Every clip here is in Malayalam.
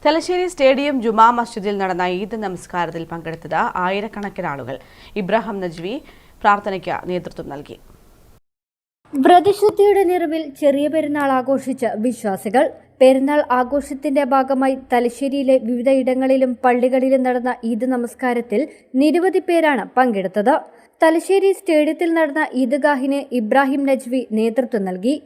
തലശ്ശേരി സ്റ്റേഡിയം ജുമാ മസ്ജിദിൽ നടന്ന ഈദ് നമസ്കാരത്തിൽ പങ്കെടുത്തത് ആയിരക്കണക്കിന് ആളുകൾ. ഇബ്രാഹിം നജ്വി പ്രാർത്ഥനയ്ക്ക് നേതൃത്വം നൽകി. വ്രതശുദ്ധിയുടെ നിറവിൽ ചെറിയ പെരുന്നാൾ ആഘോഷിച്ച വിശ്വാസികൾ. പെരുന്നാൾ ആഘോഷത്തിന്റെ ഭാഗമായി തലശ്ശേരിയിലെ വിവിധ ഇടങ്ങളിലും പള്ളികളിലും നടന്ന ഈദ് നമസ്കാരത്തിൽ നിരവധി പേരാണ് പങ്കെടുത്തത്. തലശ്ശേരി സ്റ്റേഡിയത്തിൽ നടന്ന ഈദ്ഗാഹിന് ഇബ്രാഹിം നജ്വി നേതൃത്വം നൽകി.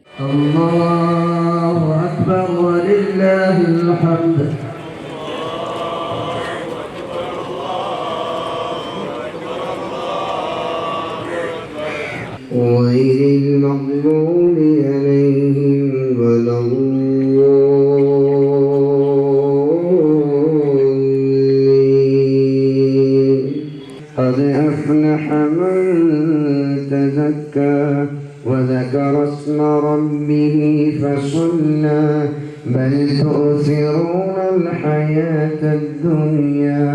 قد أفلح من تزكى وذكر اسم ربه فصلى بل تؤثرون الحياة الدنيا.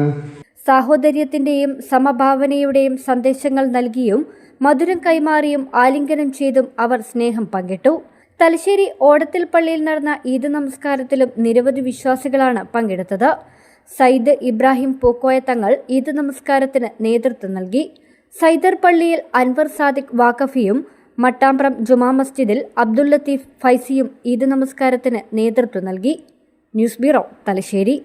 സാഹോദര്യത്തിന്റെയും സമഭാവനയുടെയും സന്ദേശങ്ങൾ നൽകിയും മധുരം കൈമാറിയും ആലിംഗനം ചെയ്തും അവർ സ്നേഹം പങ്കിട്ടു. തലശ്ശേരി ഓടത്തിൽ പള്ളിയിൽ നടന്ന ഈദ് നമസ്കാരത്തിലും നിരവധി വിശ്വാസികളാണ് പങ്കെടുത്തത്. സയ്യിദ് ഇബ്രാഹിം പൂക്കോയ തങ്ങൾ ഈദ് നമസ്കാരത്തിന് നേതൃത്വം നൽകി. സൈദർ പള്ളിയിൽ അൻവർ സാദിഖ് വാക്കഫിയും മട്ടാമ്പ്രം ജുമാ മസ്ജിദിൽ അബ്ദുൽ ലത്തീഫ് ഫൈസിയും ഈദ് നമസ്കാരത്തിന് നേതൃത്വം നൽകി. News bureau, Thalassery.